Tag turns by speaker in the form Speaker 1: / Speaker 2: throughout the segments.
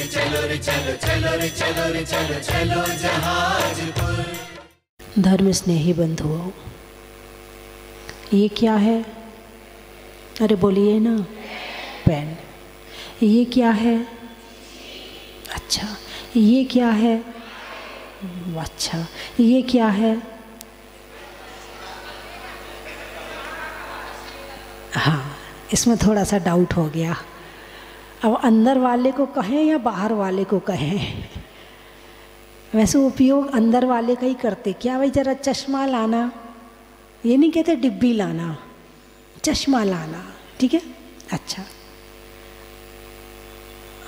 Speaker 1: चलो रे चलो, चलो रे चलो रे चलो, चलो जहाजपुर।
Speaker 2: धर्म स्नेही बंधुओं, ये क्या है? अरे बोलिए ना। पेन। ये क्या है? अच्छा। ये क्या है? अच्छा। ये क्या है? हाँ, इसमें थोड़ा सा डाउट हो गया। अब अंदर वाले को कहें या बाहर वाले को कहें? वैसे उपयोग अंदर वाले का ही करते। क्या भाई जरा चश्मा लाना, ये नहीं कहते डिब्बी लाना, चश्मा लाना, ठीक है। अच्छा,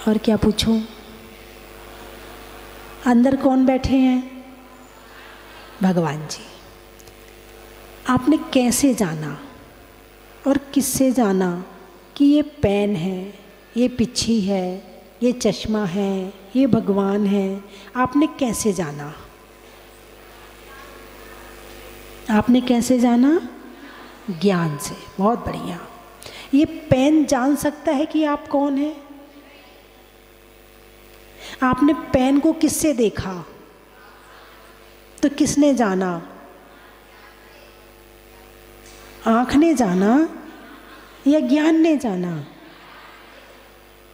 Speaker 2: और क्या पूछूं? अंदर कौन बैठे हैं? भगवान जी। आपने कैसे जाना और किससे जाना कि ये पेन है, ये पिच्छी है, ये चश्मा है, ये भगवान है? आपने कैसे जाना? आपने कैसे जाना? ज्ञान से। बहुत बढ़िया। ये पेन जान सकता है कि आप कौन हैं? आपने पेन को किससे देखा? तो किसने जाना? आँख ने जाना या ज्ञान ने जाना?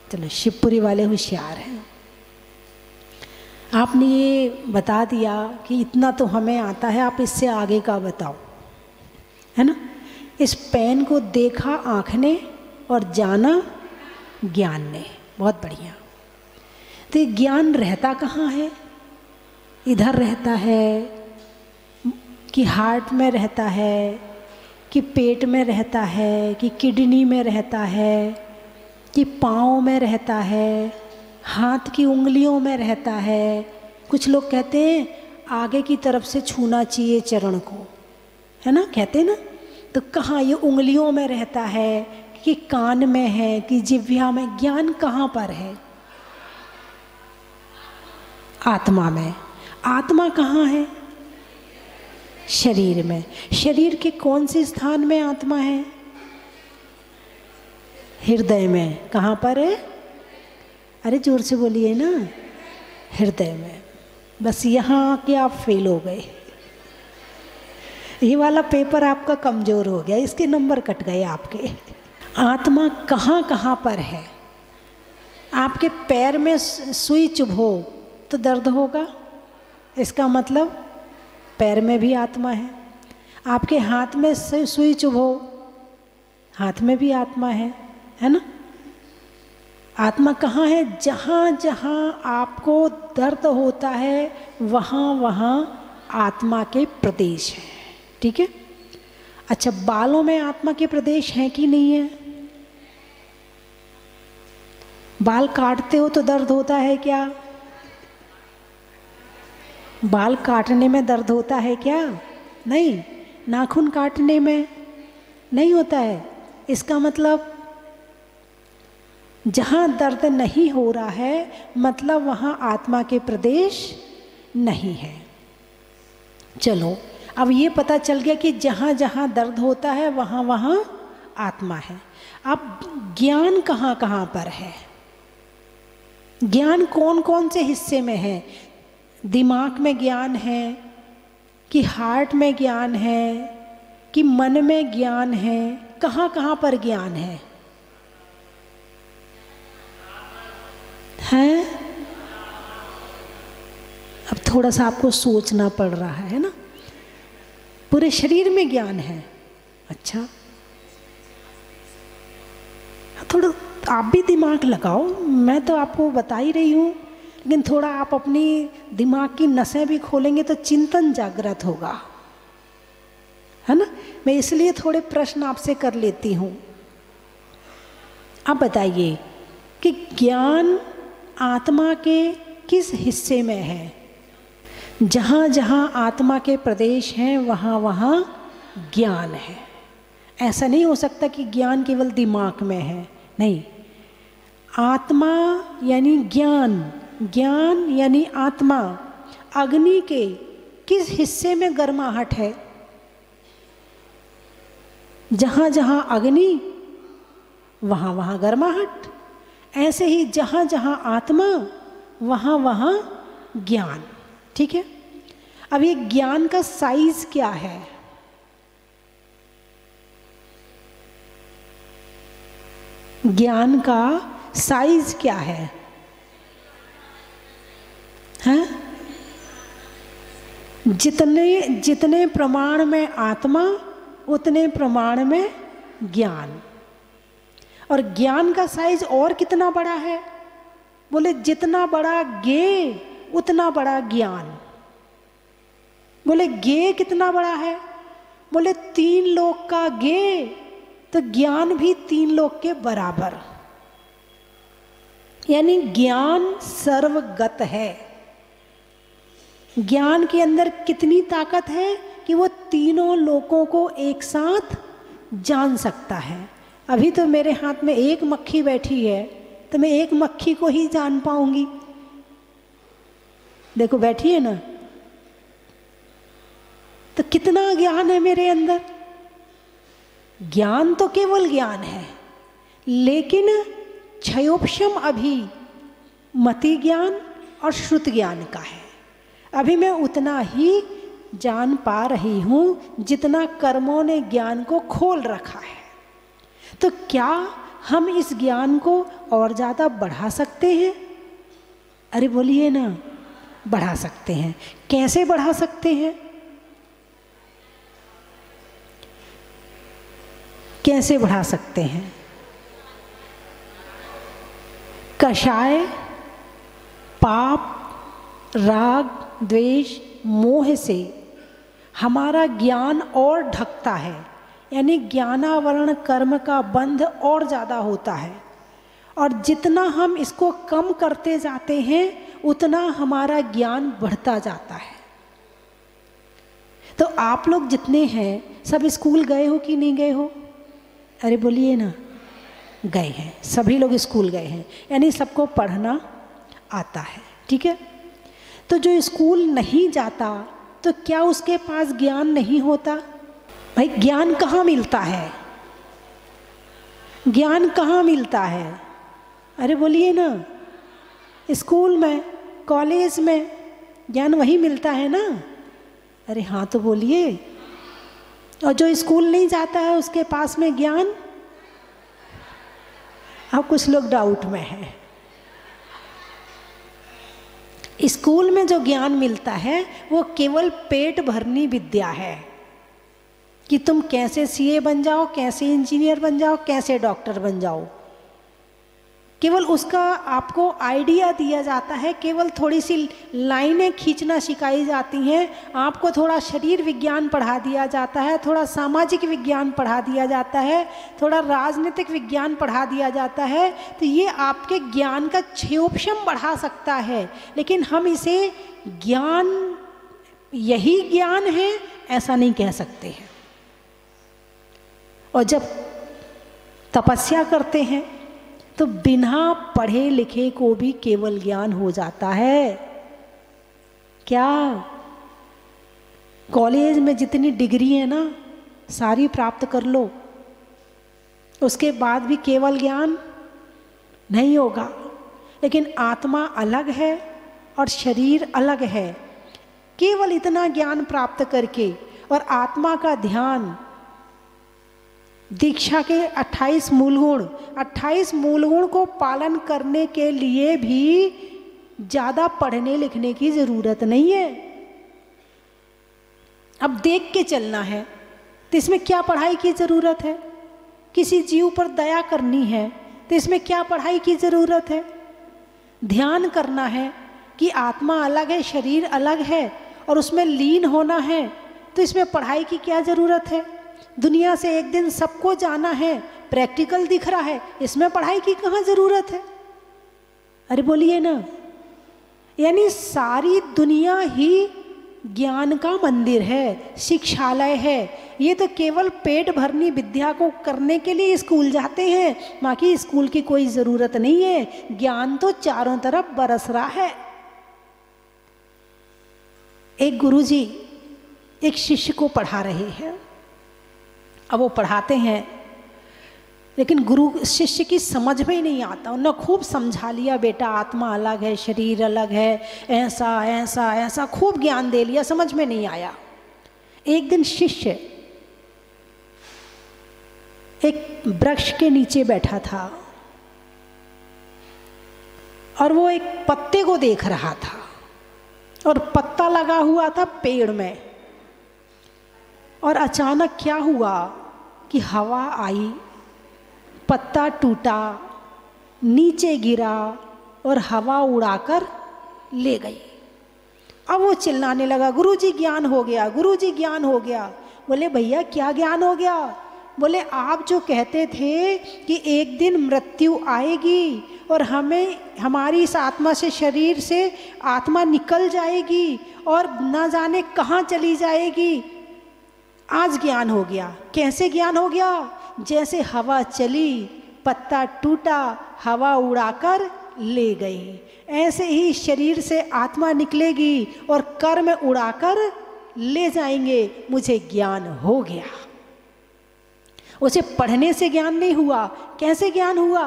Speaker 2: चलो, शिवपुरी वाले होशियार हैं। आपने ये बता दिया कि इतना तो हमें आता है, आप इससे आगे का बताओ, है ना। इस पेन को देखा आँख ने और जाना ज्ञान ने। बहुत बढ़िया। तो ये ज्ञान रहता कहाँ है? इधर रहता है कि हार्ट में रहता है, कि पेट में रहता है, कि किडनी में रहता है, कि पाँव में रहता है, हाथ की उंगलियों में रहता है? कुछ लोग कहते हैं आगे की तरफ से छूना चाहिए चरण को, है ना, कहते हैं ना। तो कहाँ ये उंगलियों में रहता है, कि कान में है, कि जिह्वा में? ज्ञान कहाँ पर है? आत्मा में। आत्मा कहाँ है? शरीर में। शरीर के कौन से स्थान में आत्मा है? हृदय में। कहाँ पर है? अरे जोर से बोलिए ना। हृदय में। बस यहाँ के आप फेल हो गए। ये वाला पेपर आपका कमज़ोर हो गया, इसके नंबर कट गए आपके। आत्मा कहाँ कहाँ पर है? आपके पैर में सुई चुभो तो दर्द होगा, इसका मतलब पैर में भी आत्मा है। आपके हाथ में सुई चुभो, हाथ में भी आत्मा है ना। आत्मा कहाँ है? जहाँ जहाँ आपको दर्द होता है वहाँ वहाँ आत्मा के प्रदेश हैं, ठीक है। अच्छा, बालों में आत्मा के प्रदेश हैं कि नहीं है? बाल काटते हो तो दर्द होता है क्या? बाल काटने में दर्द होता है क्या? नहीं। नाखून काटने में नहीं होता है। इसका मतलब जहाँ दर्द नहीं हो रहा है मतलब वहाँ आत्मा के प्रदेश नहीं है। चलो, अब ये पता चल गया कि जहाँ जहाँ दर्द होता है वहाँ वहाँ आत्मा है। अब ज्ञान कहाँ कहाँ पर है? ज्ञान कौन कौन से हिस्से में है? दिमाग में ज्ञान है, कि हार्ट में ज्ञान है, कि मन में ज्ञान है? कहाँ कहाँ पर ज्ञान है? हैं? अब थोड़ा सा आपको सोचना पड़ रहा है ना। पूरे शरीर में ज्ञान है। अच्छा, थोड़ा आप भी दिमाग लगाओ। मैं तो आपको बता ही रही हूँ, लेकिन थोड़ा आप अपनी दिमाग की नसें भी खोलेंगे तो चिंतन जागृत होगा, है ना। मैं इसलिए थोड़े प्रश्न आपसे कर लेती हूँ। आप बताइए कि ज्ञान आत्मा के किस हिस्से में है? जहाँ जहाँ आत्मा के प्रदेश हैं वहाँ वहाँ ज्ञान है। ऐसा नहीं हो सकता कि ज्ञान केवल दिमाग में है, नहीं। आत्मा यानी ज्ञान, ज्ञान यानी आत्मा। अग्नि के किस हिस्से में गर्माहट है? जहाँ जहाँ अग्नि वहाँ वहाँ गर्माहट। ऐसे ही जहाँ जहाँ आत्मा वहाँ वहाँ ज्ञान। ठीक है, अब ये ज्ञान का साइज क्या है? ज्ञान का साइज क्या है? हैं? जितने प्रमाण में आत्मा उतने प्रमाण में ज्ञान। और ज्ञान का साइज और कितना बड़ा है? बोले जितना बड़ा ज्ञेय उतना बड़ा ज्ञान। बोले ज्ञेय कितना बड़ा है? बोले 3 लोक का ज्ञेय, तो ज्ञान भी 3 लोक के बराबर। यानी ज्ञान सर्वगत है। ज्ञान के अंदर कितनी ताकत है कि वो तीनों लोकों को एक साथ जान सकता है। अभी तो मेरे हाथ में एक मक्खी बैठी है, तो मैं एक मक्खी को ही जान पाऊंगी। देखो बैठी है ना, तो कितना ज्ञान है मेरे अंदर। ज्ञान तो केवल ज्ञान है, लेकिन क्षयोपशम अभी मति ज्ञान और श्रुत ज्ञान का है। अभी मैं उतना ही जान पा रही हूँ जितना कर्मों ने ज्ञान को खोल रखा है। तो क्या हम इस ज्ञान को और ज़्यादा बढ़ा सकते हैं? अरे बोलिए ना, बढ़ा सकते हैं। कैसे बढ़ा सकते हैं? कैसे बढ़ा सकते हैं? कषाय, पाप, राग, द्वेष, मोह से हमारा ज्ञान और ढकता है। यानी ज्ञानावरण कर्म का बंध और ज़्यादा होता है। और जितना हम इसको कम करते जाते हैं उतना हमारा ज्ञान बढ़ता जाता है। तो आप लोग जितने हैं सब स्कूल गए हो कि नहीं गए हो? अरे बोलिए ना, गए हैं। सभी लोग स्कूल गए हैं, यानी सबको पढ़ना आता है। ठीक है, तो जो स्कूल नहीं जाता तो क्या उसके पास ज्ञान नहीं होता? भाई ज्ञान कहाँ मिलता है? ज्ञान कहाँ मिलता है? अरे बोलिए ना, स्कूल में, कॉलेज में ज्ञान वही मिलता है ना। अरे हाँ तो बोलिए। और जो स्कूल नहीं जाता है उसके पास में ज्ञान? अब कुछ लोग डाउट में हैं। स्कूल में जो ज्ञान मिलता है वो केवल पेट भरनी विद्या है कि तुम कैसे सीए बन जाओ, कैसे इंजीनियर बन जाओ, कैसे डॉक्टर बन जाओ। केवल उसका आपको आइडिया दिया जाता है, केवल थोड़ी सी लाइनें खींचना सिखाई जाती हैं। आपको थोड़ा शरीर विज्ञान पढ़ा दिया जाता है, थोड़ा सामाजिक विज्ञान पढ़ा दिया जाता है, थोड़ा राजनीतिक विज्ञान पढ़ा दिया जाता है। तो ये आपके ज्ञान का क्षयोपशम बढ़ा सकता है, लेकिन हम इसे ज्ञान, यही ज्ञान है ऐसा नहीं कह सकते हैं। और जब तपस्या करते हैं तो बिना पढ़े लिखे को भी केवल ज्ञान हो जाता है। क्या कॉलेज में जितनी डिग्री है ना सारी प्राप्त कर लो, उसके बाद भी केवल ज्ञान नहीं होगा। लेकिन आत्मा अलग है और शरीर अलग है। केवल इतना ज्ञान प्राप्त करके और आत्मा का ध्यान, दीक्षा के 28 मूल गुण को पालन करने के लिए भी ज़्यादा पढ़ने लिखने की ज़रूरत नहीं है। अब देख के चलना है तो इसमें क्या पढ़ाई की ज़रूरत है? किसी जीव पर दया करनी है तो इसमें क्या पढ़ाई की ज़रूरत है? ध्यान करना है कि आत्मा अलग है, शरीर अलग है और उसमें लीन होना है, तो इसमें पढ़ाई की क्या ज़रूरत है? दुनिया से एक दिन सबको जाना है, प्रैक्टिकल दिख रहा है, इसमें पढ़ाई की कहाँ ज़रूरत है? अरे बोलिए ना। यानी सारी दुनिया ही ज्ञान का मंदिर है, शिक्षालय है। ये तो केवल पेट भरनी विद्या को करने के लिए स्कूल जाते हैं, बाकी स्कूल की कोई ज़रूरत नहीं है। ज्ञान तो चारों तरफ बरस रहा है। एक गुरुजी एक शिष्य को पढ़ा रहे हैं। अब वो पढ़ाते हैं लेकिन गुरु शिष्य की समझ में ही नहीं आता। उन्होंने खूब समझा लिया, बेटा आत्मा अलग है, शरीर अलग है, ऐसा ऐसा ऐसा खूब ज्ञान दे लिया, समझ में नहीं आया। एक दिन शिष्य एक वृक्ष के नीचे बैठा था और वो एक पत्ते को देख रहा था और पत्ता लगा हुआ था पेड़ में। और अचानक क्या हुआ कि हवा आई, पत्ता टूटा, नीचे गिरा और हवा उड़ाकर ले गई। अब वो चिल्लाने लगा, गुरुजी ज्ञान हो गया, गुरुजी ज्ञान हो गया। बोले भैया क्या ज्ञान हो गया? बोले आप जो कहते थे कि एक दिन मृत्यु आएगी और हमें हमारी इस आत्मा से, शरीर से आत्मा निकल जाएगी और ना जाने कहाँ चली जाएगी, आज ज्ञान हो गया। कैसे ज्ञान हो गया? जैसे हवा चली, पत्ता टूटा, हवा उड़ाकर ले गई, ऐसे ही शरीर से आत्मा निकलेगी और कर्म उड़ाकर ले जाएंगे। मुझे ज्ञान हो गया। उसे पढ़ने से ज्ञान नहीं हुआ। कैसे ज्ञान हुआ?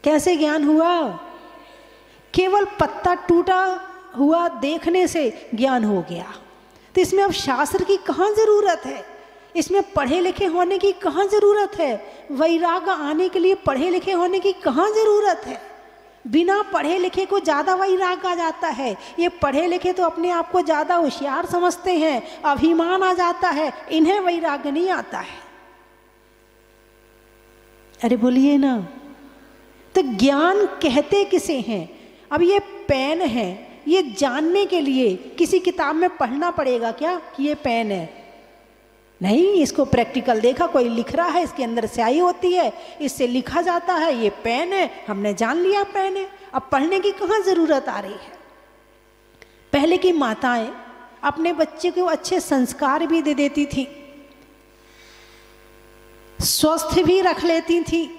Speaker 2: कैसे ज्ञान हुआ? केवल पत्ता टूटा हुआ देखने से ज्ञान हो गया। तो इसमें अब शास्त्र की कहाँ जरूरत है? इसमें पढ़े लिखे होने की कहाँ जरूरत है? वैराग आने के लिए पढ़े लिखे होने की कहाँ जरूरत है? बिना पढ़े लिखे को ज़्यादा वैराग आ जाता है। ये पढ़े लिखे तो अपने आप को ज़्यादा होशियार समझते हैं, अभिमान आ जाता है, इन्हें वैराग नहीं आता है। अरे बोलिए ना। तो ज्ञान कहते किसे हैं? अब ये पेन है, ये जानने के लिए किसी किताब में पढ़ना पड़ेगा क्या कि ये पेन है? नहीं, इसको प्रैक्टिकल देखा, कोई लिख रहा है, इसके अंदर स्याही होती है, इससे लिखा जाता है, ये पेन है, हमने जान लिया पेन है। अब पढ़ने की कहाँ जरूरत आ रही है? पहले की माताएं अपने बच्चे को अच्छे संस्कार भी दे देती थी, स्वस्थ भी रख लेती थी।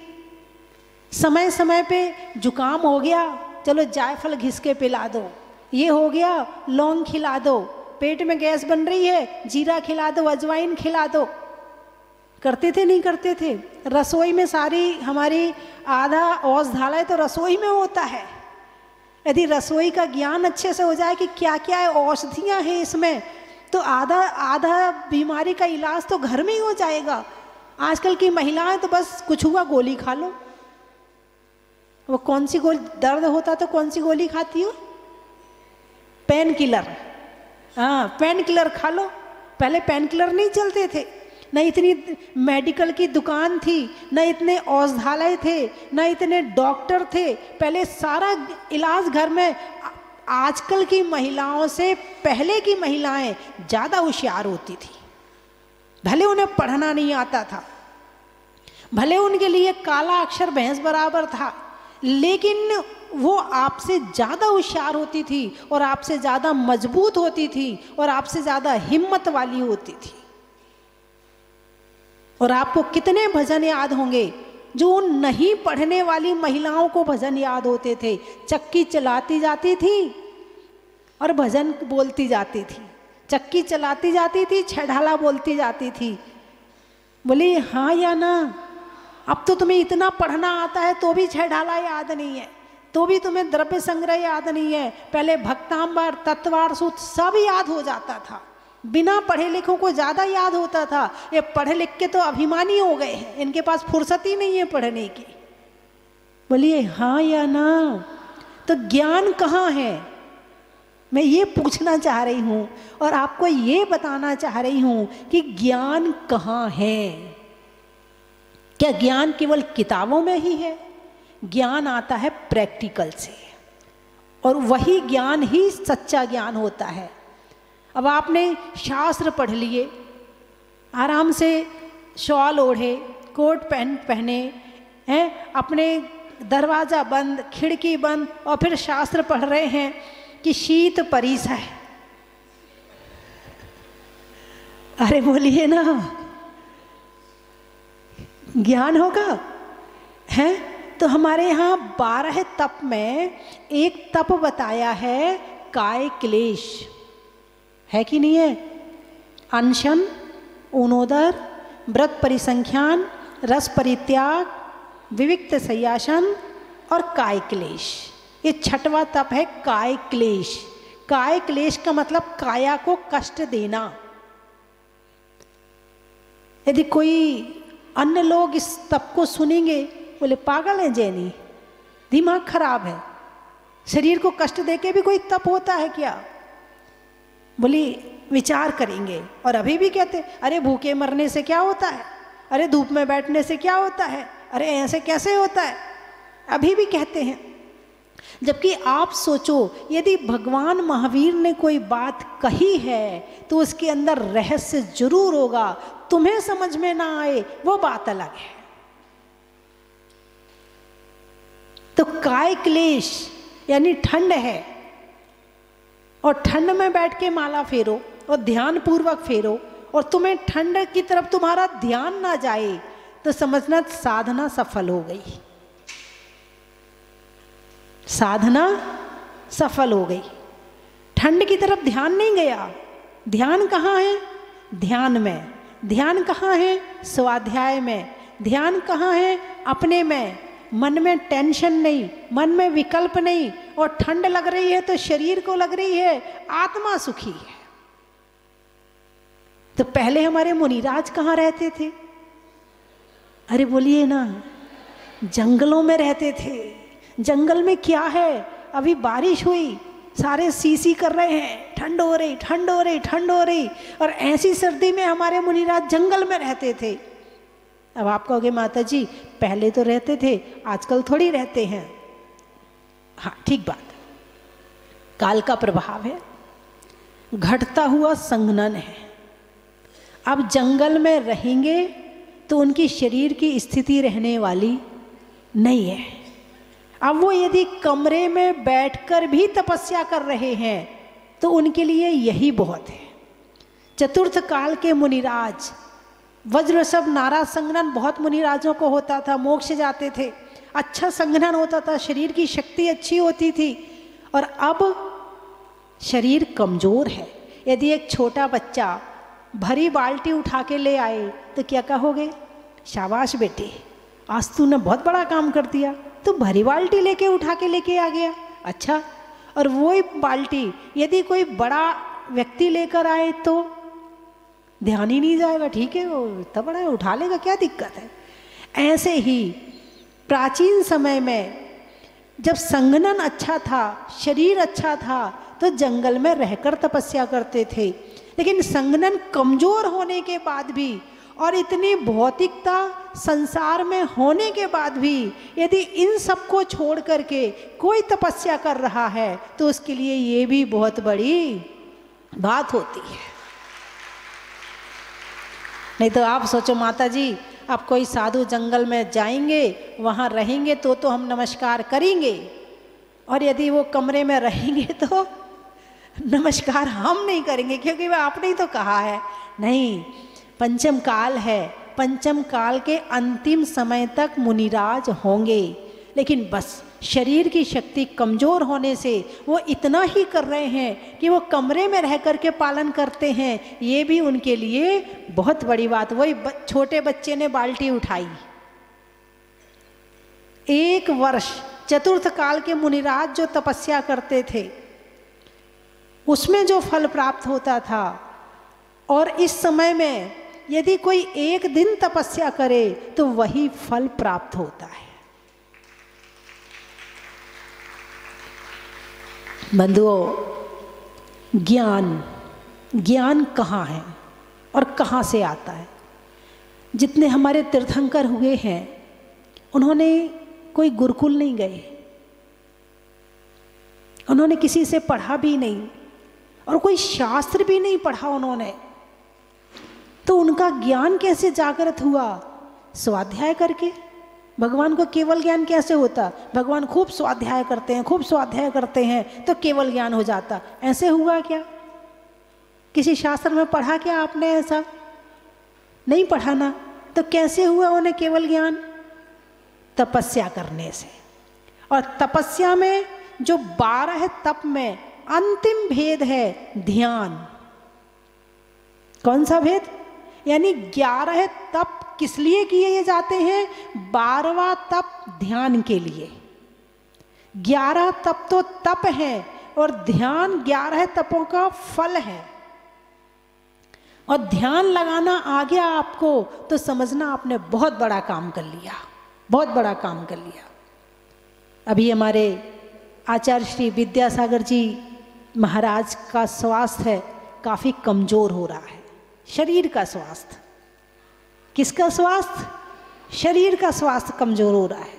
Speaker 2: समय समय पे जुकाम हो गया, चलो जायफल घिस के पिला दो, ये हो गया लौंग खिला दो, पेट में गैस बन रही है जीरा खिला दो, अजवाइन खिला दो। करते थे नहीं करते थे? रसोई में सारी हमारी आधा औषधालय तो रसोई में होता है। यदि रसोई का ज्ञान अच्छे से हो जाए कि क्या क्या है, औषधियाँ हैं इसमें, तो आधा आधा बीमारी का इलाज तो घर में ही हो जाएगा। आजकल की महिलाएं तो बस कुछ हुआ गोली खा लो। वो कौन सी गोली, दर्द होता तो कौन सी गोली खाती हो? Pain killer. हाँ, पेन किलर खा लो। पहले पेन किलर नहीं चलते थे, न इतनी मेडिकल की दुकान थी, न इतने औषधालय थे, न इतने डॉक्टर थे। पहले सारा इलाज घर में। आजकल की महिलाओं से पहले की महिलाएं ज़्यादा होशियार होती थी। भले उन्हें पढ़ना नहीं आता था, भले उनके लिए काला अक्षर भैंस बराबर था, लेकिन वो आपसे ज़्यादा होशियार होती थी और आपसे ज़्यादा मजबूत होती थी और आपसे ज़्यादा हिम्मत वाली होती थी। और आपको कितने भजन याद होंगे जो उन नहीं पढ़ने वाली महिलाओं को भजन याद होते थे। चक्की चलाती जाती थी और भजन बोलती जाती थी, चक्की चलाती जाती थी, छेढ़ाला बोलती जाती थी। बोले हाँ या ना? अब तो तुम्हें इतना पढ़ना आता है तो भी छेढ़ाला याद नहीं है, तो भी तुम्हें द्रव्य संग्रह याद नहीं है। पहले भक्तांबर, तत्वार सूत्र सब याद हो जाता था, बिना पढ़े लिखों को ज़्यादा याद होता था। ये पढ़े लिख के तो अभिमानी हो गए हैं, इनके पास फुर्सत ही नहीं है पढ़ने की। बोलिए हाँ या ना? तो ज्ञान कहाँ है? मैं ये पूछना चाह रही हूँ और आपको ये बताना चाह रही हूँ कि ज्ञान कहाँ है। क्या ज्ञान केवल किताबों में ही है? ज्ञान आता है प्रैक्टिकल से, और वही ज्ञान ही सच्चा ज्ञान होता है। अब आपने शास्त्र पढ़ लिए, आराम से शॉल ओढ़े, कोट पैंट पहने हैं, अपने दरवाज़ा बंद, खिड़की बंद, और फिर शास्त्र पढ़ रहे हैं कि शीत परीस है। अरे बोलिए ना, ज्ञान होगा? है तो हमारे यहाँ 12 तप में एक तप बताया है काय क्लेश, है कि नहीं है? अनशन, ऊनोदर, व्रत परिसंख्यान, रस परित्याग, विविक्त शय्यासन और काय क्लेश। ये छठवां तप है काय क्लेश। काय क्लेश का मतलब काया को कष्ट देना। यदि कोई अन्य लोग इस तप को सुनेंगे, बोले पागल है जैनी, दिमाग खराब है, शरीर को कष्ट देके भी कोई तप होता है क्या? बोली विचार करेंगे। और अभी भी कहते अरे भूखे मरने से क्या होता है, अरे धूप में बैठने से क्या होता है, अरे ऐसे कैसे होता है, अभी भी कहते हैं। जबकि आप सोचो, यदि भगवान महावीर ने कोई बात कही है तो उसके अंदर रहस्य जरूर होगा। तुम्हें समझ में ना आए वो बात अलग है। तो काय क्लेश यानी ठंड है, और ठंड में बैठ के माला फेरो और ध्यान पूर्वक फेरो, और तुम्हें ठंड की तरफ तुम्हारा ध्यान ना जाए तो समझना साधना सफल हो गई, साधना सफल हो गई। ठंड की तरफ ध्यान नहीं गया। ध्यान कहाँ है? ध्यान में। ध्यान कहाँ है? स्वाध्याय में। ध्यान कहाँ है? अपने में। मन में टेंशन नहीं, मन में विकल्प नहीं, और ठंड लग रही है तो शरीर को लग रही है, आत्मा सुखी है। तो पहले हमारे मुनिराज कहाँ रहते थे? अरे बोलिए ना, जंगलों में रहते थे। जंगल में क्या है, अभी बारिश हुई, सारे सी कर रहे हैं, ठंड हो रही, ठंड हो रही, ठंड हो रही, और ऐसी सर्दी में हमारे मुनिराज जंगल में रहते थे। अब आप कहोगे माता जी पहले तो रहते थे, आजकल थोड़ी रहते हैं। हाँ ठीक बात, काल का प्रभाव है, घटता हुआ संघनन है। अब जंगल में रहेंगे तो उनकी शरीर की स्थिति रहने वाली नहीं है। अब वो यदि कमरे में बैठकर भी तपस्या कर रहे हैं तो उनके लिए यही बहुत है। चतुर्थ काल के मुनिराज, वज्र सब नारा संघनन बहुत मुनिराजों को होता था, मोक्ष जाते थे, अच्छा संघनन होता था, शरीर की शक्ति अच्छी होती थी। और अब शरीर कमजोर है। यदि एक छोटा बच्चा भरी बाल्टी उठा के ले आए तो क्या कहोगे? शाबाश बेटे, आज तूने बहुत बड़ा काम कर दिया, तो भरी बाल्टी लेके उठा के लेके आ गया। अच्छा, और वही बाल्टी यदि कोई बड़ा व्यक्ति लेकर आए तो ध्यान ही नहीं जाएगा, ठीक है वो इतना बड़ा है, उठा लेगा, क्या दिक्कत है। ऐसे ही प्राचीन समय में जब संघनन अच्छा था, शरीर अच्छा था, तो जंगल में रहकर तपस्या करते थे। लेकिन संघनन कमजोर होने के बाद भी और इतनी भौतिकता संसार में होने के बाद भी यदि इन सब को छोड़ करके कोई तपस्या कर रहा है तो उसके लिए ये भी बहुत बड़ी बात होती है। नहीं तो आप सोचो माता जी, अब कोई साधु जंगल में जाएंगे, वहाँ रहेंगे तो हम नमस्कार करेंगे, और यदि वो कमरे में रहेंगे तो नमस्कार हम नहीं करेंगे, क्योंकि वह आपने ही तो कहा है। नहीं, पंचम काल है, पंचम काल के अंतिम समय तक मुनिराज होंगे, लेकिन बस शरीर की शक्ति कमज़ोर होने से वो इतना ही कर रहे हैं कि वो कमरे में रह कर के पालन करते हैं। ये भी उनके लिए बहुत बड़ी बात। वही छोटे बच्चे ने बाल्टी उठाई, 1 वर्ष चतुर्थ काल के मुनिराज जो तपस्या करते थे उसमें जो फल प्राप्त होता था, और इस समय में यदि कोई 1 दिन तपस्या करे तो वही फल प्राप्त होता है। बंधुओं, ज्ञान कहाँ है और कहाँ से आता है? जितने हमारे तीर्थंकर हुए हैं उन्होंने कोई गुरुकुल नहीं गए, उन्होंने किसी से पढ़ा भी नहीं, और कोई शास्त्र भी नहीं पढ़ा उन्होंने। तो उनका ज्ञान कैसे जागृत हुआ? स्वाध्याय करके। भगवान को केवल ज्ञान कैसे होता? भगवान खूब स्वाध्याय करते हैं, खूब स्वाध्याय करते हैं तो केवल ज्ञान हो जाता। ऐसे हुआ क्या? किसी शास्त्र में पढ़ा क्या आपने? ऐसा नहीं पढ़ा ना, तो कैसे हुआ उन्हें केवल ज्ञान? तपस्या करने से। और तपस्या में जो 12 तप में अंतिम भेद है ध्यान। कौन सा भेद? यानी 11 तप किस लिए किए जाते हैं? 12वां तप ध्यान के लिए। 11 तप तो तप है और ध्यान 11 तपों का फल है। और ध्यान लगाना आ गया आपको तो समझना आपने बहुत बड़ा काम कर लिया, बहुत बड़ा काम कर लिया। अभी हमारे आचार्य श्री विद्यासागर जी महाराज का स्वास्थ्य काफ़ी कमज़ोर हो रहा है, शरीर का स्वास्थ्य। किसका स्वास्थ्य? शरीर का स्वास्थ्य कमज़ोर हो रहा है।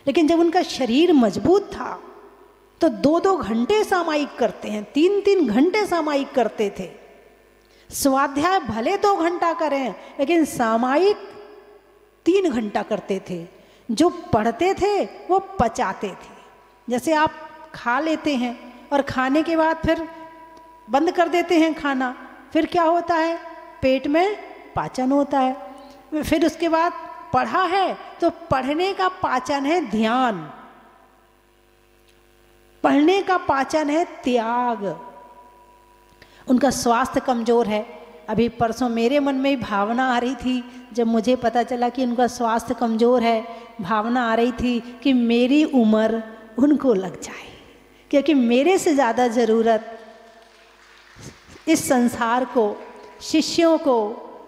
Speaker 2: लेकिन जब उनका शरीर मजबूत था तो 2-2 घंटे सामायिक करते हैं, 3-3 घंटे सामायिक करते थे। स्वाध्याय भले 2 घंटा करें लेकिन सामायिक 3 घंटा करते थे। जो पढ़ते थे वो पचाते थे। जैसे आप खा लेते हैं और खाने के बाद फिर बंद कर देते हैं खाना, फिर क्या होता है? पेट में पाचन होता है। फिर उसके बाद पढ़ा है तो पढ़ने का पाचन है ध्यान, पढ़ने का पाचन है त्याग। उनका स्वास्थ्य कमज़ोर है। अभी परसों मेरे मन में भावना आ रही थी, जब मुझे पता चला कि उनका स्वास्थ्य कमज़ोर है, भावना आ रही थी कि मेरी उम्र उनको लग जाए, क्योंकि मेरे से ज़्यादा ज़रूरत इस संसार को, शिष्यों को,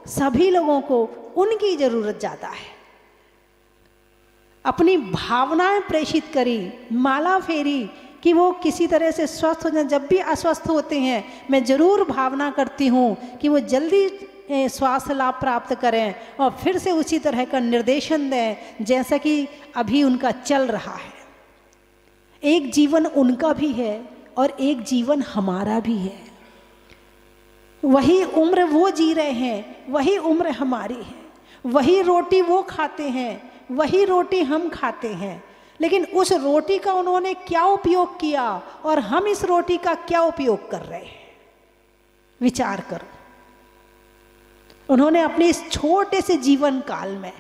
Speaker 2: सभी लोगों को उनकी ज़रूरत ज़्यादा है। अपनी भावनाएं प्रेषित करी, माला फेरी कि वो किसी तरह से स्वस्थ हो जाए। जब भी अस्वस्थ होते हैं मैं ज़रूर भावना करती हूँ कि वो जल्दी स्वास्थ्य लाभ प्राप्त करें और फिर से उसी तरह का निर्देशन दें जैसा कि अभी उनका चल रहा है। एक जीवन उनका भी है और एक जीवन हमारा भी है। वही उम्र वो जी रहे हैं, वही उम्र हमारी है। वही रोटी वो खाते हैं, वही रोटी हम खाते हैं। लेकिन उस रोटी का उन्होंने क्या उपयोग किया और हम इस रोटी का क्या उपयोग कर रहे हैं, विचार करो। उन्होंने अपने इस छोटे से जीवन काल में,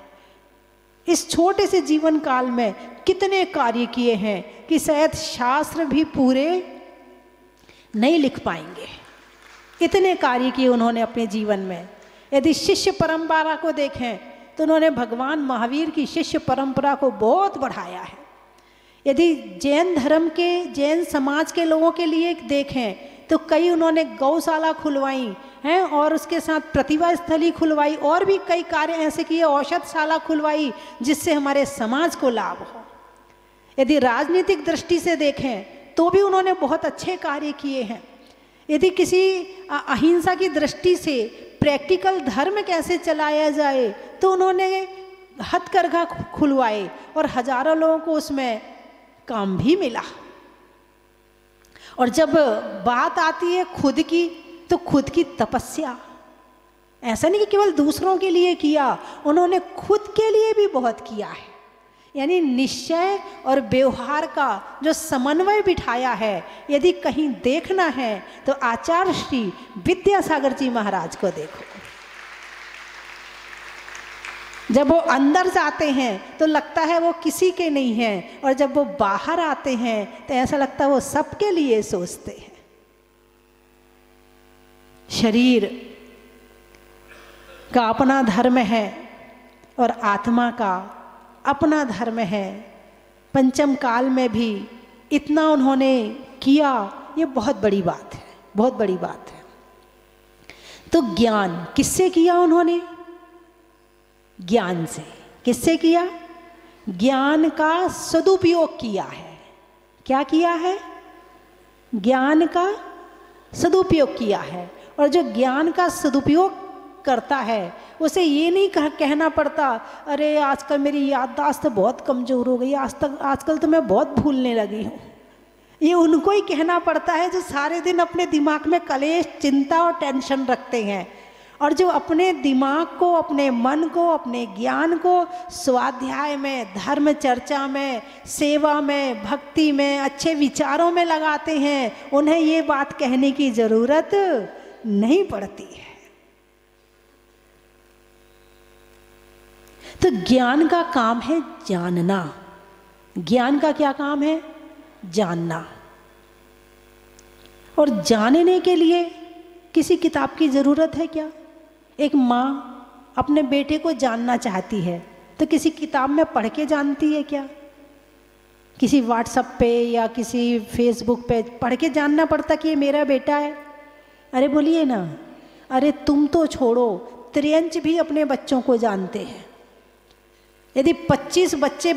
Speaker 2: इस छोटे से जीवन काल में कितने कार्य किए हैं कि शायद शास्त्र भी पूरे नहीं लिख पाएंगे। इतने कार्य किए उन्होंने अपने जीवन में। यदि शिष्य परंपरा को देखें तो उन्होंने भगवान महावीर की शिष्य परंपरा को बहुत बढ़ाया है। यदि जैन धर्म के, जैन समाज के लोगों के लिए देखें तो कई उन्होंने गौशाला खुलवाई हैं और उसके साथ प्रतिभा स्थली खुलवाई और भी कई कार्य ऐसे किए, औषधशाला खुलवाई जिससे हमारे समाज को लाभ हो। यदि राजनीतिक दृष्टि से देखें तो भी उन्होंने बहुत अच्छे कार्य किए हैं। यदि किसी अहिंसा की दृष्टि से प्रैक्टिकल धर्म कैसे चलाया जाए तो उन्होंने हथकरघा खुलवाए और हजारों लोगों को उसमें काम भी मिला। और जब बात आती है खुद की तो खुद की तपस्या, ऐसा नहीं कि केवल दूसरों के लिए किया, उन्होंने खुद के लिए भी बहुत किया है। यानी निश्चय और व्यवहार का जो समन्वय बिठाया है, यदि कहीं देखना है तो आचार्य श्री विद्यासागर जी महाराज को देखो। जब वो अंदर जाते हैं तो लगता है वो किसी के नहीं हैं, और जब वो बाहर आते हैं तो ऐसा लगता है वो सबके लिए सोचते हैं। शरीर का अपना धर्म है और आत्मा का अपना धर्म है। पंचम काल में भी इतना उन्होंने किया, ये बहुत बड़ी बात है, बहुत बड़ी बात है। तो ज्ञान किससे किया उन्होंने? ज्ञान से। किससे किया? ज्ञान का सदुपयोग किया है। क्या किया है? ज्ञान का सदुपयोग किया है। और जो ज्ञान का सदुपयोग करता है उसे ये नहीं कहना पड़ता अरे आजकल मेरी याददाश्त बहुत कमज़ोर हो गई, आजकल तो मैं बहुत भूलने लगी हूँ। ये उनको ही कहना पड़ता है जो सारे दिन अपने दिमाग में कलेश, चिंता और टेंशन रखते हैं, और जो अपने दिमाग को, अपने मन को, अपने ज्ञान को स्वाध्याय में, धर्म चर्चा में, सेवा में, भक्ति में, अच्छे विचारों में लगाते हैं, उन्हें ये बात कहने की ज़रूरत नहीं पड़ती है। तो ज्ञान का काम है जानना। ज्ञान का क्या काम है? जानना। और जानने के लिए किसी किताब की ज़रूरत है क्या? एक माँ अपने बेटे को जानना चाहती है तो किसी किताब में पढ़ के जानती है क्या? किसी व्हाट्सएप पे या किसी फेसबुक पे पढ़ के जानना पड़ता कि ये मेरा बेटा है? अरे बोलिए ना। अरे तुम तो छोड़ो, त्रियंच भी अपने बच्चों को जानते हैं। यदि 25 बच्चे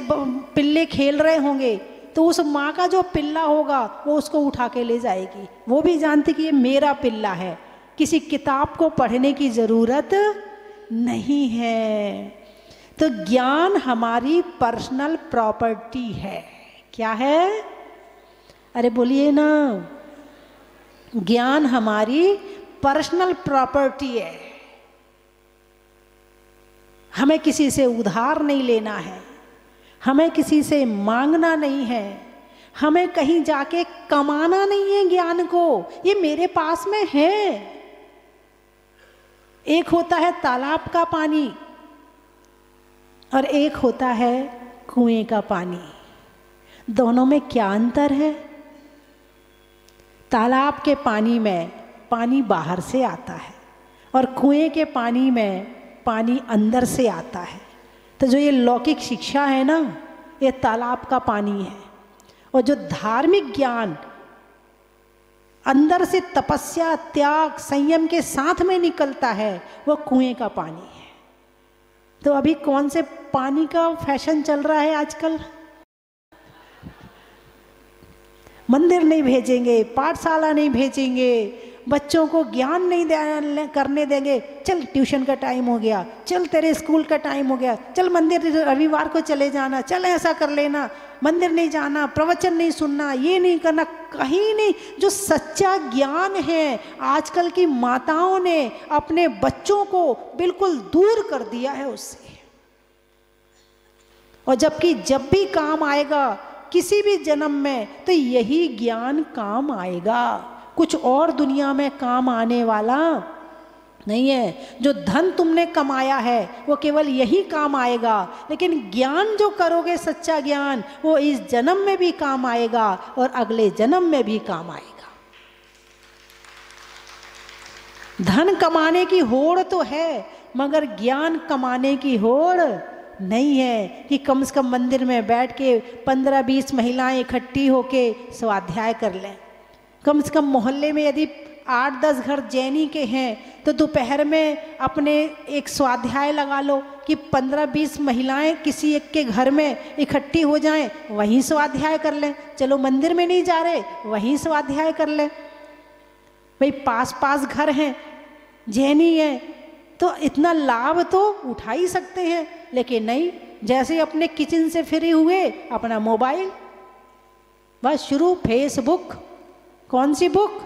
Speaker 2: पिल्ले खेल रहे होंगे तो उस माँ का जो पिल्ला होगा वो उसको उठा के ले जाएगी। वो भी जानती कि ये मेरा पिल्ला है। किसी किताब को पढ़ने की ज़रूरत नहीं है। तो ज्ञान हमारी पर्सनल प्रॉपर्टी है। क्या है? अरे बोलिए ना। ज्ञान हमारी पर्सनल प्रॉपर्टी है। हमें किसी से उधार नहीं लेना है, हमें किसी से मांगना नहीं है, हमें कहीं जाके कमाना नहीं है ज्ञान को। ये मेरे पास में है। एक होता है तालाब का पानी और एक होता है कुएं का पानी। दोनों में क्या अंतर है? तालाब के पानी में पानी बाहर से आता है और कुएं के पानी में पानी अंदर से आता है। तो जो ये लौकिक शिक्षा है ना, ये तालाब का पानी है। और जो धार्मिक ज्ञान अंदर से तपस्या, त्याग, संयम के साथ में निकलता है, वो कुएं का पानी है। तो अभी कौन से पानी का फैशन चल रहा है आजकल? मंदिर नहीं भेजेंगे, पाठशाला नहीं भेजेंगे, बच्चों को ज्ञान नहीं करने देंगे। चल ट्यूशन का टाइम हो गया, चल तेरे स्कूल का टाइम हो गया, चल मंदिर रविवार को चले जाना, चल ऐसा कर लेना, मंदिर नहीं जाना, प्रवचन नहीं सुनना, ये नहीं करना, कहीं नहीं। जो सच्चा ज्ञान है आजकल की माताओं ने अपने बच्चों को बिल्कुल दूर कर दिया है उससे। और जबकि जब भी काम आएगा किसी भी जन्म में तो यही ज्ञान काम आएगा, कुछ और दुनिया में काम आने वाला नहीं है। जो धन तुमने कमाया है वो केवल यही काम आएगा, लेकिन ज्ञान जो करोगे, सच्चा ज्ञान, वो इस जन्म में भी काम आएगा और अगले जन्म में भी काम आएगा। धन कमाने की होड़ तो है, मगर ज्ञान कमाने की होड़ नहीं है कि कम से कम मंदिर में बैठ के 15-20 महिलाएं इकट्ठी होके स्वाध्याय कर लें। कम से कम मोहल्ले में यदि 8-10 घर जैनी के हैं तो दोपहर में अपने एक स्वाध्याय लगा लो कि 15-20 महिलाएं किसी एक के घर में इकट्ठी हो जाएं, वहीं स्वाध्याय कर लें। चलो मंदिर में नहीं जा रहे, वहीं स्वाध्याय कर लें। भाई पास पास घर हैं, जैनी हैं, तो इतना लाभ तो उठा ही सकते हैं। लेकिन नहीं, जैसे अपने किचन से फ्री हुए, अपना मोबाइल बस शुरू, फेसबुक। कौन सी बुक?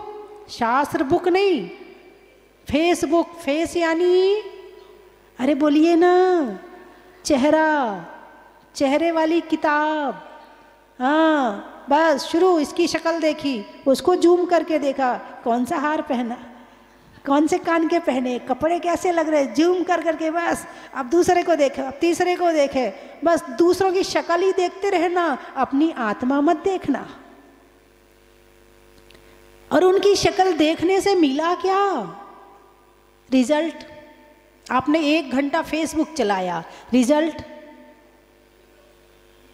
Speaker 2: शास्त्र बुक नहीं, फेसबुक। फेस यानी, अरे बोलिए ना, चेहरा, चेहरे वाली किताब। हाँ बस शुरू, इसकी शक्ल देखी, उसको जूम करके देखा, कौन सा हार पहना, कौन से कान के पहने, कपड़े कैसे लग रहे, जूम कर करके बस अब दूसरे को देखे, अब तीसरे को देखे, बस दूसरों की शक्ल ही देखते रहना, अपनी आत्मा मत देखना। और उनकी शक्ल देखने से मिला क्या? रिजल्ट। आपने 1 घंटा फेसबुक चलाया, रिजल्ट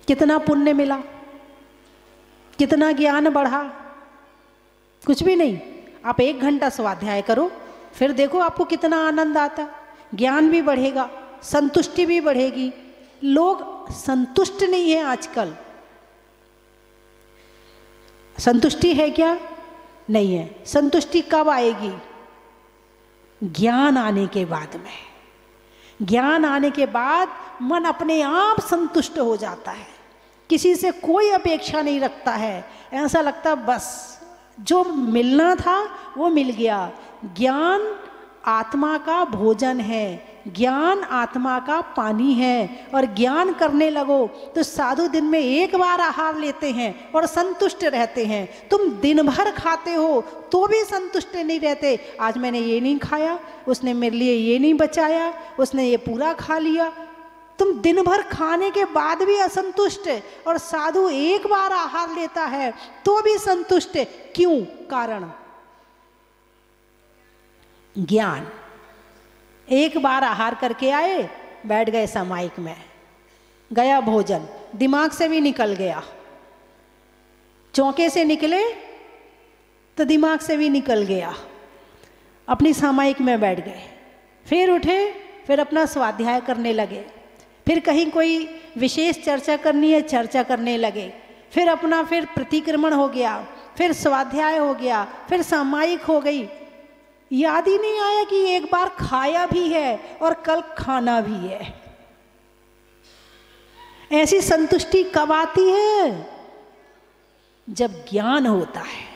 Speaker 2: कितना पुण्य मिला, कितना ज्ञान बढ़ा? कुछ भी नहीं। आप 1 घंटा स्वाध्याय करो, फिर देखो आपको कितना आनंद आता, ज्ञान भी बढ़ेगा, संतुष्टि भी बढ़ेगी। लोग संतुष्ट नहीं है आजकल। संतुष्टि है क्या? नहीं है। संतुष्टि कब आएगी? ज्ञान आने के बाद में। ज्ञान आने के बाद मन अपने आप संतुष्ट हो जाता है, किसी से कोई अपेक्षा नहीं रखता है। ऐसा लगता बस जो मिलना था वो मिल गया। ज्ञान आत्मा का भोजन है, ज्ञान आत्मा का पानी है। और ज्ञान करने लगो तो साधु दिन में 1 बार आहार लेते हैं और संतुष्ट रहते हैं। तुम दिन भर खाते हो तो भी संतुष्ट नहीं रहते। आज मैंने ये नहीं खाया, उसने मेरे लिए ये नहीं बचाया, उसने ये पूरा खा लिया। तुम दिन भर खाने के बाद भी असंतुष्ट, और साधु 1 बार आहार लेता है तो भी संतुष्ट। क्यों? कारण ज्ञान। एक बार आहार करके आए, बैठ गए सामायिक में, गया भोजन, दिमाग से भी निकल गया, चौके से निकले तो दिमाग से भी निकल गया, अपनी सामायिक में बैठ गए, फिर उठे, फिर अपना स्वाध्याय करने लगे, फिर कहीं कोई विशेष चर्चा करनी है, चर्चा करने लगे, फिर अपना फिर प्रतिक्रमण हो गया, फिर स्वाध्याय हो गया, फिर सामायिक हो गई। याद ही नहीं आया कि एक बार खाया भी है और कल खाना भी है। ऐसी संतुष्टि कब आती है? जब ज्ञान होता है।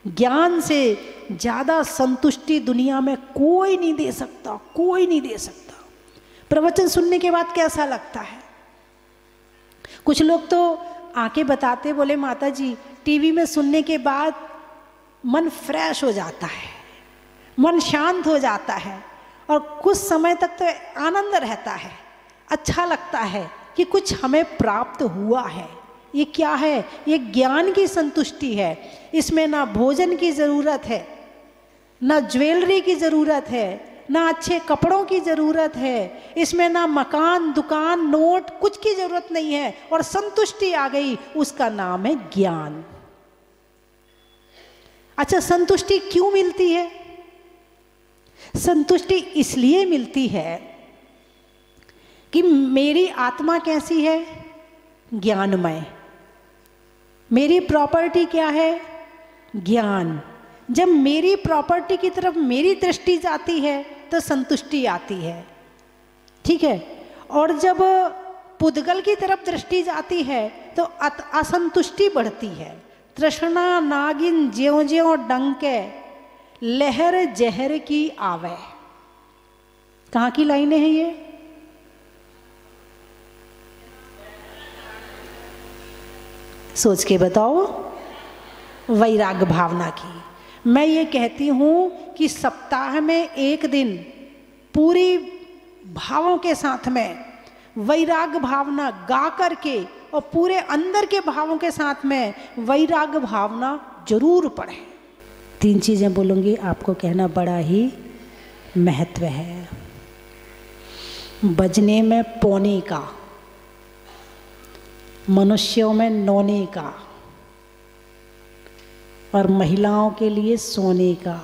Speaker 2: ज्ञान से ज़्यादा संतुष्टि दुनिया में कोई नहीं दे सकता, कोई नहीं दे सकता। प्रवचन सुनने के बाद कैसा लगता है? कुछ लोग तो आके बताते, बोले माता जी टीवी में सुनने के बाद मन फ्रेश हो जाता है, मन शांत हो जाता है और कुछ समय तक तो आनंद रहता है, अच्छा लगता है कि कुछ हमें प्राप्त हुआ है। ये क्या है? ये ज्ञान की संतुष्टि है। इसमें ना भोजन की ज़रूरत है, ना ज्वेलरी की ज़रूरत है, ना अच्छे कपड़ों की ज़रूरत है, इसमें ना मकान, दुकान, नोट, कुछ की ज़रूरत नहीं है और संतुष्टि आ गई। उसका नाम है ज्ञान। अच्छा, संतुष्टि क्यों मिलती है? संतुष्टि इसलिए मिलती है कि मेरी आत्मा कैसी है? ज्ञानमय। मेरी प्रॉपर्टी क्या है? ज्ञान। जब मेरी प्रॉपर्टी की तरफ मेरी दृष्टि जाती है तो संतुष्टि आती है, ठीक है। और जब पुद्गल की तरफ दृष्टि जाती है तो असंतुष्टि बढ़ती है। तृष्णा नागिन ज्यों ज्यों डंके, लहर जहर की आवे। कहाँ की लाइनें हैं ये? सोच के बताओ। वैराग्य भावना की। मैं ये कहती हूँ कि सप्ताह में एक दिन पूरी भावों के साथ में वैराग्य भावना गा करके और पूरे अंदर के भावों के साथ में वैराग्य भावना जरूर पढ़ें। 3 चीज़ें बोलूँगी, आपको कहना बड़ा ही महत्व है। बजने में पौने का, मनुष्यों में नौने का और महिलाओं के लिए सोने का,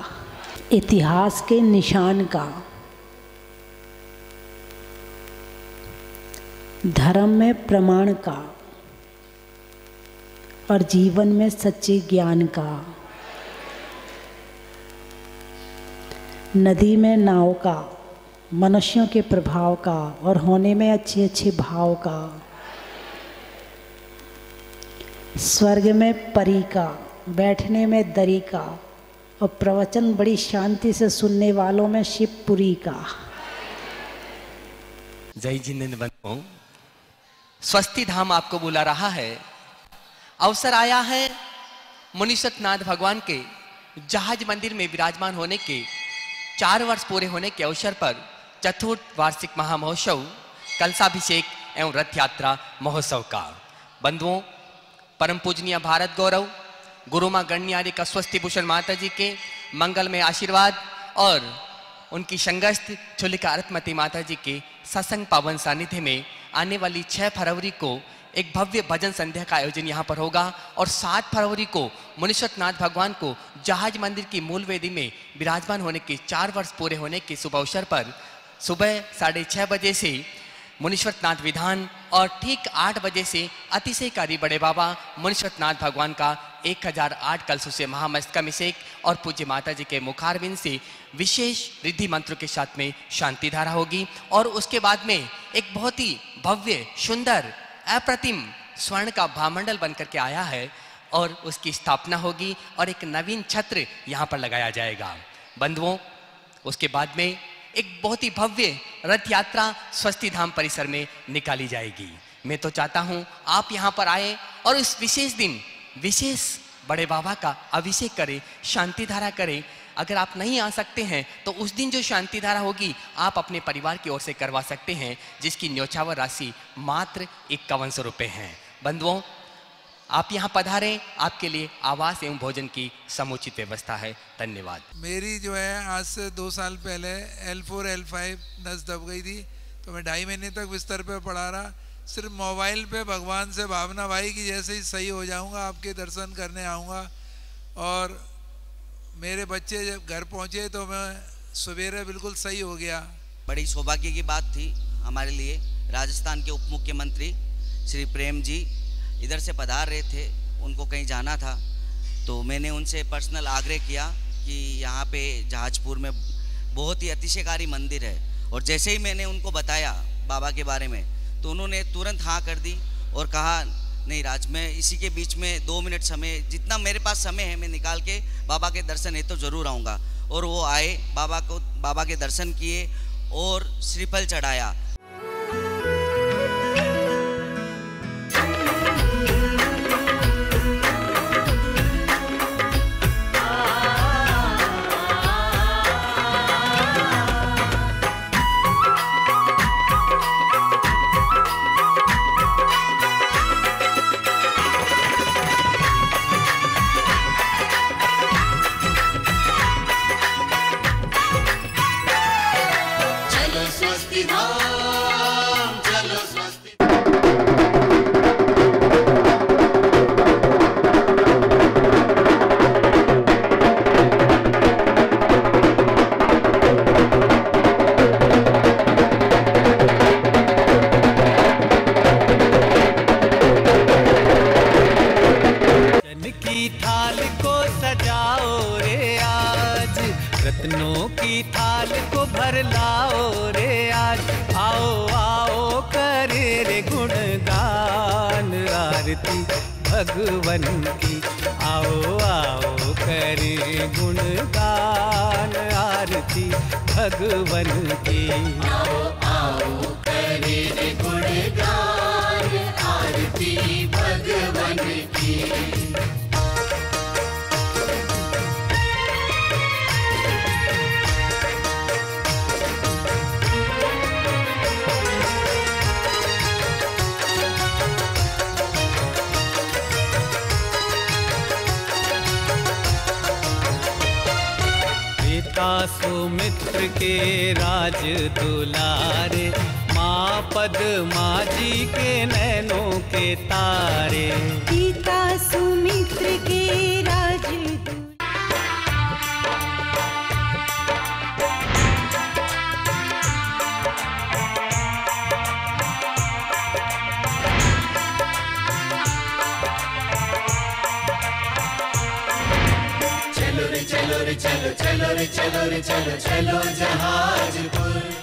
Speaker 2: इतिहास के निशान का, धर्म में प्रमाण का और जीवन में सच्चे ज्ञान का, नदी में नाव का, मनुष्यों के प्रभाव का और होने में अच्छे अच्छे भाव का, स्वर्ग में परी का, बैठने में दरी का और प्रवचन बड़ी शांति से सुनने वालों में शिवपुरी का।
Speaker 3: जय जिनेन्द्र बंधुओं, स्वस्ति धाम आपको बुला रहा है। अवसर आया है मुनीश्वरनाथ भगवान के जहाज मंदिर में विराजमान होने के 4 वर्ष पूरे होने के अवसर पर चतुर्थ वार्षिक महामहोत्सव कलशाभिषेक एवं रथ यात्रा महोत्सव का। बंधुओं, परम पूजनीय भारत गौरव गुरु माँ गण्यारी का स्वस्ति भूषण माता जी के मंगलमय आशीर्वाद और उनकी संगस्थ चुलिका अरतमती माता जी के सत्संग पावन सानिध्य में आने वाली 6 फरवरी को एक भव्य भजन संध्या का आयोजन यहाँ पर होगा और 7 फरवरी को मुनीश्वरनाथ भगवान को जहाज मंदिर की मूल वेदी में विराजमान होने के 4 वर्ष पूरे होने के शुभ अवसर पर सुबह 6:30 बजे से मुनीश्वरनाथ विधान और ठीक 8 बजे से अतिशयकारी बड़े बाबा मुनीश्वरनाथ भगवान का 1008 कलशों से महामस्तकाभिषेक और पूज्य माता जी के मुखारविंद से विशेष रिद्धि मंत्र के साथ में शांति धारा होगी। और उसके बाद में एक बहुत ही भव्य सुंदर अप्रतिम स्वर्ण का भामंडल बनकर के आया है और उसकी स्थापना होगी और एक नवीन छत्र यहाँ पर लगाया जाएगा। बंधुओं, उसके बाद में एक बहुत ही भव्य रथ यात्रा स्वस्ति धाम परिसर में निकाली जाएगी। मैं तो चाहता हूँ आप यहाँ पर आए और इस विशेष दिन विशेष बड़े बाबा का अभिषेक करें, शांति धारा करें। अगर आप नहीं आ सकते हैं तो उस दिन जो शांति धारा होगी आप अपने परिवार की ओर से करवा सकते हैं, जिसकी न्यौछावर राशि मात्र 5100 रुपये है। बंधुओं, आप यहाँ पधारें, आपके लिए आवास एवं भोजन की समुचित व्यवस्था है। धन्यवाद।
Speaker 4: मेरी जो है आज से 2 साल पहले L4 L5 नस दब गई थी, तो मैं 2.5 महीने तक बिस्तर पे पड़ा रहा। सिर्फ मोबाइल पे भगवान से भावना भाई कि जैसे ही सही हो जाऊंगा आपके दर्शन करने आऊँगा। और मेरे बच्चे जब घर पहुँचे तो मैं सवेरे बिल्कुल सही हो गया।
Speaker 5: बड़ी सौभाग्य की बात थी हमारे लिए। राजस्थान के उप मुख्यमंत्री श्री प्रेम जी इधर से पधार रहे थे, उनको कहीं जाना था, तो मैंने उनसे पर्सनल आग्रह किया कि यहाँ पे जहाजपुर में बहुत ही अतिशयकारी मंदिर है। और जैसे ही मैंने उनको बताया बाबा के बारे में, तो उन्होंने तुरंत हाँ कर दी और कहा नहीं राज, मैं इसी के बीच में 2 मिनट समय, जितना मेरे पास समय है मैं निकाल के बाबा के दर्शन है तो ज़रूर आऊँगा। और वो आए, बाबा के दर्शन किए और श्रीफल चढ़ाया।
Speaker 6: रत्नों की थाल को भर लाओ रे आज, आओ आओ करे रे गुणगान आरती भगवन की, आओ आओ करे गुणगान आरती भगवन की,
Speaker 1: आओ आओ करे रे गुणगान आरती भगवन की।
Speaker 6: सुमित्र के राज दुलारे, माँ पद्मा जी के नैनों के तारे,
Speaker 7: पिता सुमित्र के राज
Speaker 1: चलो रे चलो रे चलो, चलो रे चलो रे चलो, चलो जहाजपुर।